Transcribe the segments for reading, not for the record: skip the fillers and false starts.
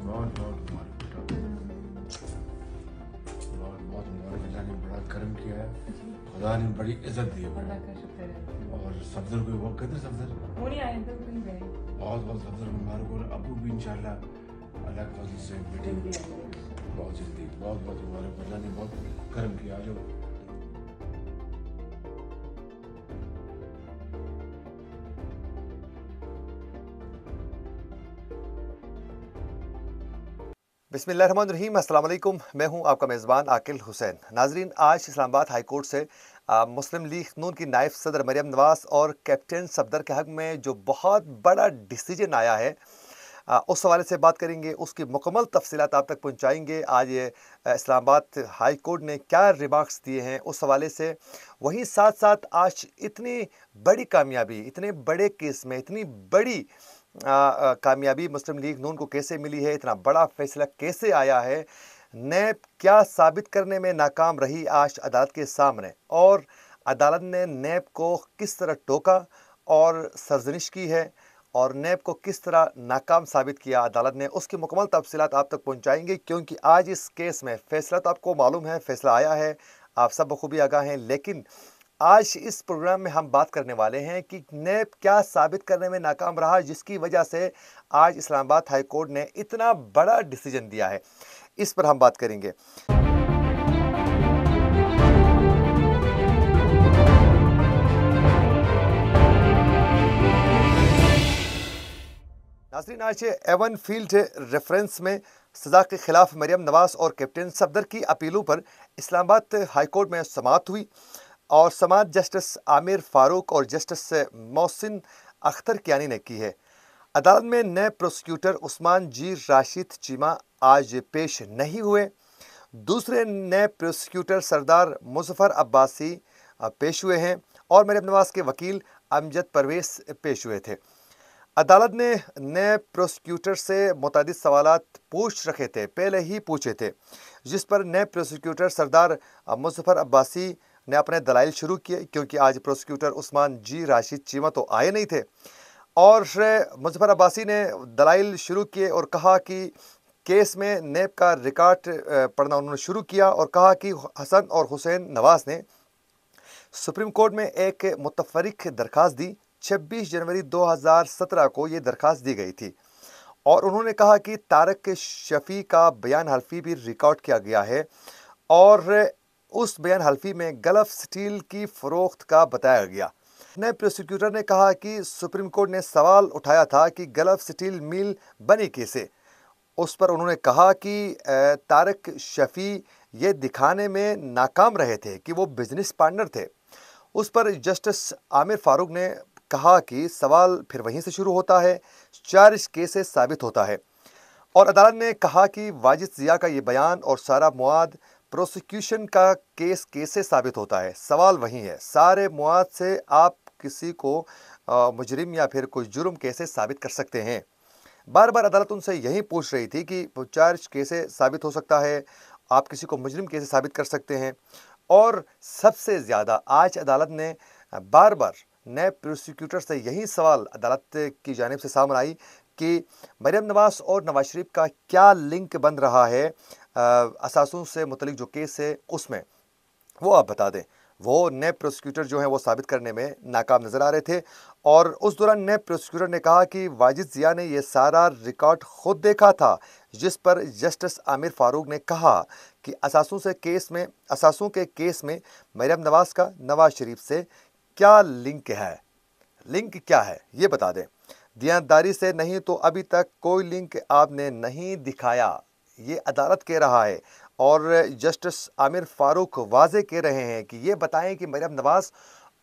बहुत बहुत मुबारक बेटा, बहुत बहुत मुबारक। अल्लाह ने बड़ा करम किया है, खुदा ने बड़ी इज्जत दी है बेटा। अल्लाह का शुक्र है। और सफदर को वो कहते सफदर, वो नहीं आए तो कहीं गए, बहुत बहुत सफदर को मुबारक। और अबू भी इंशाल्लाह अल्लाह के फजल से बेटी जल्दी आएंगे। बहुत जल्दी, बहुत बहुत मुबारक। अल्लाह ने बहुत करम किया। जो बिस्मिल्लाहिर्रहमानिर्रहीम, अस्सलाम वालेकुम। मैं हूं आपका मेज़बान आकिल हुसैन। नाजरीन, आज इस्लामाबाद हाई कोर्ट से मुस्लिम लीग नून की नायब सदर मरियम नवाज़ और कैप्टन सफदर के हक़ में जो बहुत बड़ा डिसीजन आया है, उस हवाले से बात करेंगे। उसकी मुकम्मल तफसीलात आप तक पहुंचाएंगे। आज ये इस्लामाबाद हाई कोर्ट ने क्या रिमार्क्स दिए हैं उस हवाले से। वहीं साथ साथ आज इतनी बड़ी कामयाबी, इतने बड़े केस में इतनी बड़ी कामयाबी मुस्लिम लीग नून को कैसे मिली है, इतना बड़ा फैसला कैसे आया है, नैब क्या साबित करने में नाकाम रही आज अदालत के सामने, और अदालत ने नैब को किस तरह टोका और सरजनिश की है, और नैब को किस तरह नाकाम साबित किया अदालत ने, उसकी मुकम्मल तफसीलात आप तक पहुंचाएंगे। क्योंकि आज इस केस में फैसला तो आपको मालूम है, फैसला आया है, आप सब बखूबी आगाह हैं, लेकिन आज इस प्रोग्राम में हम बात करने वाले हैं कि नैब क्या साबित करने में नाकाम रहा, जिसकी वजह से आज इस्लामाबाद हाई कोर्ट ने इतना बड़ा डिसीजन दिया है। इस पर हम बात करेंगे। नाज़रीन, आज एवन फील्ड रेफरेंस में सज़ा के खिलाफ मरियम नवाज़ और कैप्टन सफदर की अपीलों पर इस्लामाबाद हाई कोर्ट में समाअत हुई, और समाअत जस्टिस आमिर फारूक और जस्टिस मोहसिन अख्तर कियानी ने की है। अदालत में नए प्रोसिक्यूटर उस्मान जी राशिद चीमा आज पेश नहीं हुए। दूसरे नए प्रोसिक्यूटर सरदार मुजफ्फर अब्बासी पेश हुए हैं, और मरियम नवाज़ के वकील अमजद परवेज़ पेश हुए थे। अदालत ने नए प्रोसिक्यूटर से मुतअद्दिद सवालात पूछ रखे थे, पहले ही पूछे थे, जिस पर नए प्रोसिक्यूटर सरदार मुजफ्फर अब्बासी ने अपने दलाइल शुरू किए। क्योंकि आज प्रोसिक्यूटर उस्मान जी राशिद चीमा तो आए नहीं थे, और मुजफ्फर अब्बासी ने दलाइल शुरू किए और कहा कि केस में नैब का रिकॉर्ड पढ़ना उन्होंने शुरू किया, और कहा कि हसन और हुसैन नवाज़ ने सुप्रीम कोर्ट में एक मुतफरिक दरख्वास्त दी। 26 जनवरी 2017 को ये दरख्वास्त दी गई थी, और उन्होंने कहा कि तारक शफी का बयान हल्फी भी रिकॉर्ड किया गया है, और उस बयान हल्फी में गल्फ स्टील की फ़रोख्त का बताया गया। नए प्रोसिक्यूटर ने कहा कि सुप्रीम कोर्ट ने सवाल उठाया था कि गल्फ स्टील मिल बनी कैसे। उस पर उन्होंने कहा कि तारक शफी ये दिखाने में नाकाम रहे थे कि वो बिजनेस पार्टनर थे। उस पर जस्टिस आमिर फारूक ने कहा कि सवाल फिर वहीं से शुरू होता है, चार्ज कैसे साबित होता है, और अदालत ने कहा कि वाजिद ज़िया का ये बयान और सारा मुआद प्रोसिक्यूशन का केस कैसे साबित होता है। सवाल वही है, सारे मुआद से आप किसी को मुजरिम या फिर कोई जुर्म कैसे साबित कर सकते हैं। बार बार अदालत उनसे यही पूछ रही थी कि चार्ज कैसे साबित हो सकता है, आप किसी को मुजरिम कैसे साबित कर सकते हैं। और सबसे ज़्यादा आज अदालत ने बार बार नए प्रोसिक्यूटर से यही सवाल अदालत की जानिब से सामने आई कि मरियम नवाज़ और नवाज शरीफ का क्या लिंक बन रहा है असासों से मुतलिक जो केस है उसमें, वो आप बता दें। वो नए प्रोसिक्यूटर जो हैं वो साबित करने में नाकाम नज़र आ रहे थे, और उस दौरान नए प्रोसिक्यूटर ने कहा कि वाजिद ज़िया ने ये सारा रिकॉर्ड खुद देखा था, जिस पर जस्टिस आमिर फारूक ने कहा कि असासों के केस में मरियम नवाज़ का नवाज शरीफ से क्या लिंक है, लिंक क्या है ये बता दें। दियानतदारी से नहीं तो अभी तक कोई लिंक आपने नहीं दिखाया, ये अदालत कह रहा है, और जस्टिस आमिर फारूक वाजे कह रहे हैं कि ये बताएं कि मरियम नवाज़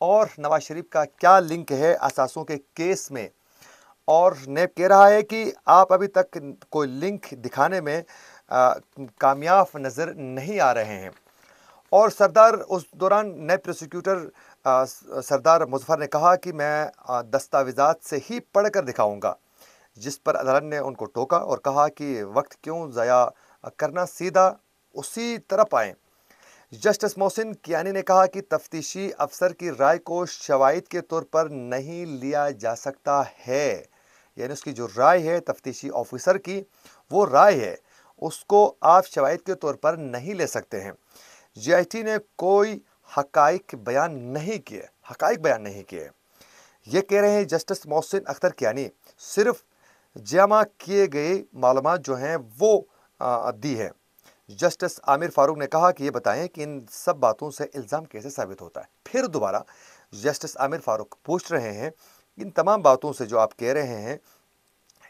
और नवाज शरीफ का क्या लिंक है असासों के केस में। और नैब कह रहा है कि आप अभी तक कोई लिंक दिखाने में कामयाब नज़र नहीं आ रहे हैं। और सरदार उस दौरान नए प्रोसिक्यूटर सरदार मुजफ्फर ने कहा कि मैं दस्तावेज़ात से ही पढ़ कर दिखाऊँगा, जिस पर अदालत ने उनको टोका और कहा कि वक्त क्यों ज़ाया करना, सीधा उसी तरफ आएँ। जस्टिस मोहसिन कियानी ने कहा कि तफ्तीशी अफसर की राय को शवाहिद के तौर पर नहीं लिया जा सकता है। यानी उसकी जो राय है तफ्तीशी ऑफिसर की, वो राय है, उसको आप शवाहिद के तौर पर नहीं ले सकते हैं। GIT ने कोई हकाइक बयान नहीं किए। ये कह रहे हैं जस्टिस मोहसिन अख्तर कियानी सिर्फ जमा किए गए मालूमात जो हैं वो दी है। जस्टिस आमिर फारूक ने कहा कि ये बताएं कि इन सब बातों से इल्ज़ाम कैसे साबित होता है। फिर दोबारा जस्टिस आमिर फारूक पूछ रहे हैं, इन तमाम बातों से जो आप कह रहे हैं,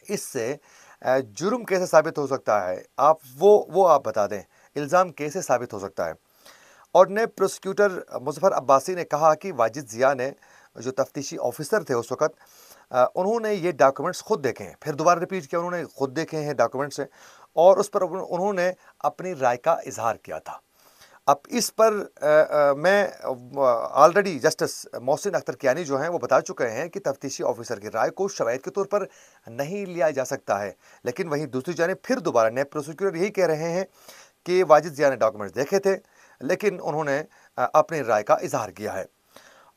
इससे जुर्म कैसे साबित हो सकता है, आप वो आप बता दें, इल्ज़ाम कैसे साबित हो सकता है। और नए प्रोसिक्यूटर मुज़फ़र अब्बासी ने कहा कि वाजिद ज़िया ने जो तफ्तीशी ऑफिसर थे उस वक़्त, उन्होंने ये डॉक्यूमेंट्स खुद देखे हैं। फिर दोबारा रिपीट किया, उन्होंने खुद देखे हैं डॉक्यूमेंट्स से, और उस पर उन्होंने अपनी राय का इजहार किया था। अब इस पर मैं ऑलरेडी जस्टिस मोहसिन अख्तर कियानी जो हैं वो बता चुके हैं कि तफ्तीशी ऑफिसर की राय को शवाहिद के तौर पर नहीं लिया जा सकता है। लेकिन वहीं दूसरी जानिब फिर दोबारा नए प्रोसिक्यूटर यही कह रहे हैं कि वाजिद ज़िया ने डॉक्यूमेंट्स देखे थे, लेकिन उन्होंने अपनी राय का इजहार किया है।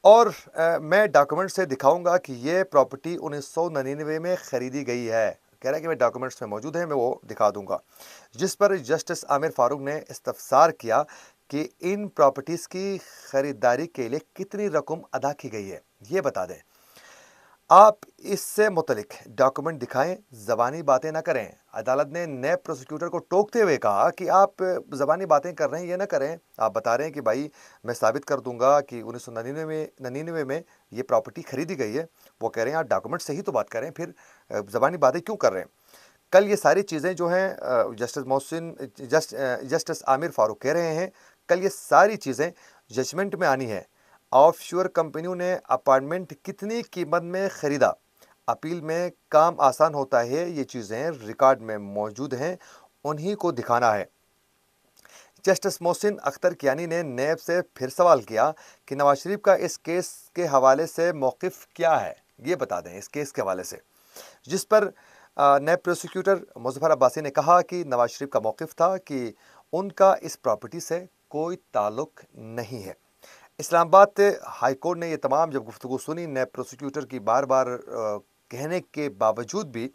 और मैं डॉक्यूमेंट से दिखाऊंगा कि ये प्रॉपर्टी 1999 में ख़रीदी गई है। कह रहा है कि मैं डॉक्यूमेंट्स में मौजूद है, मैं वो दिखा दूंगा। जिस पर जस्टिस आमिर फारूक ने इस्तफसार किया कि इन प्रॉपर्टीज़ की ख़रीदारी के लिए कितनी रकम अदा की गई है, ये बता दें। आप इससे मुतलिक डॉक्यूमेंट दिखाएं, ज़बानी बातें ना करें। अदालत ने नए प्रोसिक्यूटर को टोकते हुए कहा कि आप ज़बानी बातें कर रहे हैं, ये ना करें। आप बता रहे हैं कि भाई मैं साबित कर दूंगा कि 1999 में ये प्रॉपर्टी खरीदी गई है। वो कह रहे हैं आप डॉक्यूमेंट से ही तो बात करें, फिर ज़बानी बातें क्यों कर रहे हैं। कल ये सारी चीज़ें जो हैं जस्टिस आमिर फारूक कह रहे हैं, कल ये सारी चीज़ें जजमेंट में आनी है। ऑफशोर कंपनियों ने अपार्टमेंट कितनी कीमत में ख़रीदा, अपील में काम आसान होता है। ये चीज़ें रिकॉर्ड में मौजूद हैं, उन्हीं को दिखाना है। जस्टिस मोहसिन अख्तर कियानी ने नैब से फिर सवाल किया कि नवाज शरीफ का इस केस के हवाले से मौक़िफ़ क्या है, ये बता दें इस केस के हवाले से। जिस पर नैब प्रोसिक्यूटर मुज़फ़र अब्बासी ने कहा कि नवाज शरीफ का मौक़िफ़ था कि उनका इस प्रॉपर्टी से कोई ताल्लुक़ नहीं है। इस्लामाबाद हाई कोर्ट ने ये तमाम जब गुफ्तगू सुनी, नैब प्रोसिक्यूटर की बार बार कहने के बावजूद भी,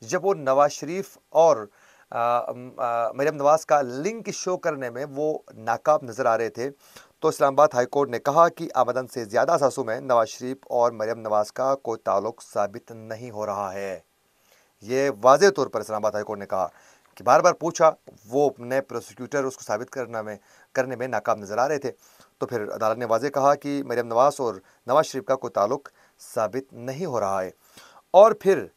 जब वो नवाज शरीफ और मरियम नवाज़ का लिंक शो करने में वो नाकाब नज़र आ रहे थे, तो इस्लामाबाद हाई कोर्ट ने कहा कि आमदन से ज़्यादा असासों में नवाज शरीफ और मरियम नवाज़ का कोई ताल्लुक़ साबित नहीं हो रहा है। ये वाज़े तौर पर इस्लामाबाद हाई कोर्ट ने कहा कि बार बार पूछा, वो नए प्रोसिक्यूटर उसको साबित करने में नाकाम नज़र आ रहे थे। तो फिर अदालत ने वाज़े कहा कि मरियम नवाज़ और नवाज शरीफ का कोई ताल्लुक़ साबित नहीं हो रहा है। और फिर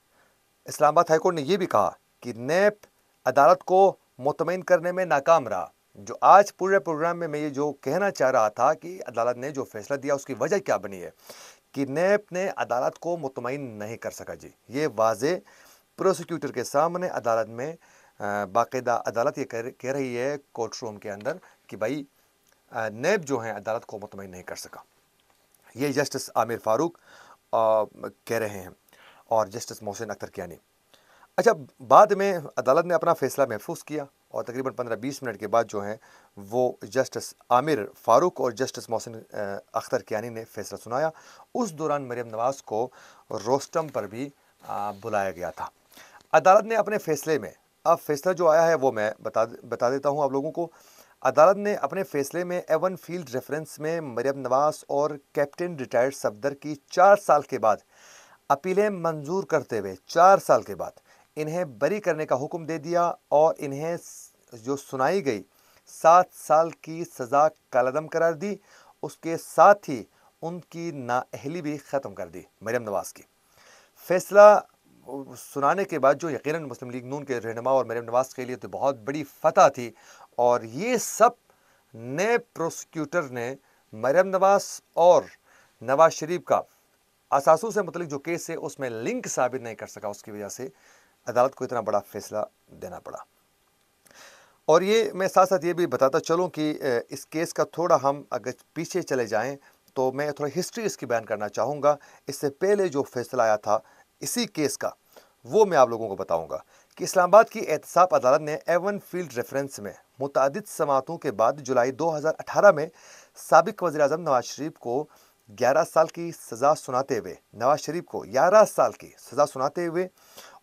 इस्लामाबाद हाई कोर्ट ने यह भी कहा कि नैब अदालत को मुतमईन करने में नाकाम रहा। जो आज पूरे प्रोग्राम में मैं ये जो कहना चाह रहा था कि अदालत ने जो फैसला दिया उसकी वजह क्या बनी है, कि नैब ने अदालत को मुतमईन नहीं कर सका। जी, ये वाज़े प्रोसिक्यूटर के सामने अदालत में बाकायदा अदालत ये कह रही है कोर्ट रूम के अंदर कि भाई नैब जो है अदालत को मुतमईन नहीं कर सका। ये जस्टिस आमिर फारूक कह रहे हैं और जस्टिस मोहसिन अख्तर कियानी। अच्छा, बाद में अदालत ने अपना फ़ैसला महफूज किया और तकरीबन 15-20 मिनट के बाद जो है वो जस्टिस आमिर फारूक और जस्टिस मोहसिन अख्तर कियानी ने फ़ैसला सुनाया। उस दौरान मरियम नवाज़ को रोस्टम पर भी बुलाया गया था। अदालत ने अपने फ़ैसले में, अब फ़ैसला जो आया है वो मैं बता देता हूँ आप लोगों को। अदालत ने अपने फ़ैसले में एवन फील्ड रेफरेंस में मरियम नवाज़ और कैप्टन रिटायर्ड सफदर की 4 साल के बाद अपीलें मंजूर करते हुए 4 साल के बाद इन्हें बरी करने का हुक्म दे दिया और इन्हें जो सुनाई गई 7 साल की सज़ा कालअदम करार दी। उसके साथ ही उनकी नाअहली भी ख़त्म कर दी मरियम नवाज़ की। फ़ैसला सुनाने के बाद जो यकीनन मुस्लिम लीग नून के रहनुमा और मरियम नवाज़ के लिए तो बहुत बड़ी फतह थी, और ये सब नए प्रोसिक्यूटर ने मरियम नवाज़ और नवाज शरीफ का असासों से मतलब जो केस है उसमें लिंक साबित नहीं कर सका, उसकी वजह से अदालत को इतना बड़ा फैसला देना पड़ा। और ये मैं साथ साथ ये भी बताता चलूँ कि इस केस का थोड़ा हम अगर पीछे चले जाएं तो मैं थोड़ा हिस्ट्री इसकी बयान करना चाहूँगा। इससे पहले जो फैसला आया था इसी केस का, वो मैं आप लोगों को बताऊँगा कि इस्लामाबाद की एहतसाब अदालत ने एवन फील्ड रेफरेंस में मुतअद्दिद समाअतों के बाद जुलाई 2018 में साबिक वज़ीर-ए-आज़म नवाज शरीफ को 11 साल की सज़ा सुनाते हुए, नवाज शरीफ को 11 साल की सज़ा सुनाते हुए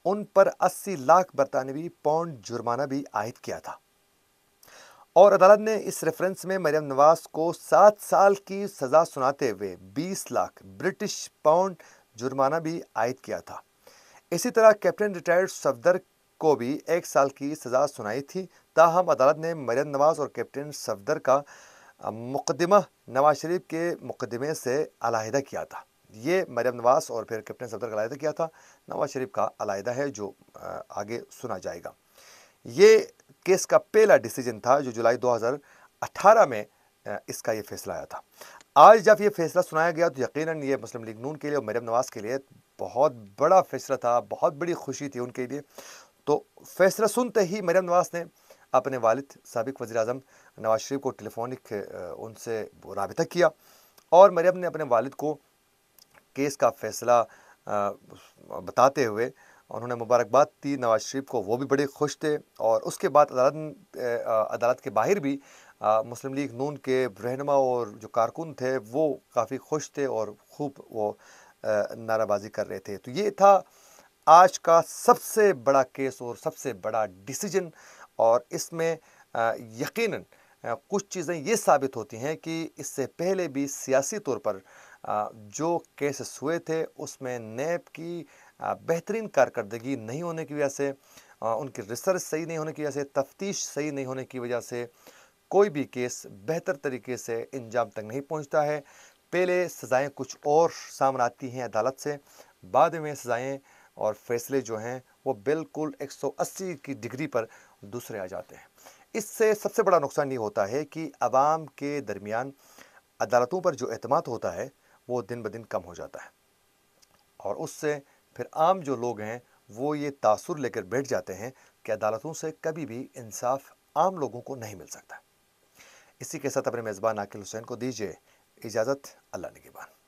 उन पर 80 लाख बरतानवी पाउंड जुर्माना भी आयद किया था। और अदालत ने इस रेफरेंस में मरियम नवाज को 7 साल की सज़ा सुनाते हुए 20 लाख ब्रिटिश पाउंड जुर्माना भी आयद किया था। इसी तरह कैप्टन रिटायर्ड सफदर को भी 1 साल की सज़ा सुनाई थी। ताहम अदालत ने मरियम नवाज और कैप्टन सफदर का मुकदमा नवाज शरीफ के मुकदमे से अलहदा किया था। ये मरियम नवाज और फिर कैप्टन सफदर का अलहदा किया था, नवाज शरीफ का अलहदा है जो आगे सुना जाएगा। ये केस का पहला डिसीजन था जो जुलाई 2018 में इसका ये फैसला आया था। आज जब ये फैसला सुनाया गया तो यकीनन ये मुस्लिम लीग नून के लिए और मरियम नवाज के लिए बहुत बड़ा फैसला था, बहुत बड़ी खुशी थी उनके लिए। तो फैसला सुनते ही मरियम नवाज ने अपने वालिद साबिक वज़ीर आज़म नवाज शरीफ को टेलीफोनिक उनसे राबिता किया और मरियम ने अपने वालिद को केस का फैसला बताते हुए उन्होंने मुबारकबाद दी नवाज शरीफ को। वो भी बड़े खुश थे और उसके बाद अदालत के बाहर भी मुस्लिम लीग नून के रहनुमा और जो कारकुन थे वो काफ़ी खुश थे और खूब वो नाराबाजी कर रहे थे। तो ये था आज का सबसे बड़ा केस और सबसे बड़ा डिसीजन और इसमें यकीनन कुछ चीज़ें ये साबित होती हैं कि इससे पहले भी सियासी तौर पर जो केसेस हुए थे उसमें नैब की बेहतरीन कारकर्दगी नहीं होने की वजह से, उनकी रिसर्च सही नहीं होने की वजह से, तफ्तीश सही नहीं होने की वजह से कोई भी केस बेहतर तरीके से इंजाम तक नहीं पहुंचता है। पहले सज़ाएं कुछ और सामने आती हैं अदालत से, बाद में सज़ाएं और फैसले जो हैं वो बिल्कुल 180 की डिग्री पर दूसरे आ जाते हैं। इससे सबसे बड़ा नुकसान ये होता है कि आवाम के दरमियान अदालतों पर जो एतमाद होता है वो दिन ब दिन कम हो जाता है और उससे फिर आम जो लोग हैं वो ये तासुर लेकर बैठ जाते हैं कि अदालतों से कभी भी इंसाफ आम लोगों को नहीं मिल सकता। इसी के साथ अपने मेज़बान आकिल हुसैन को दीजिए इजाज़त। अल्लाह निगहबान।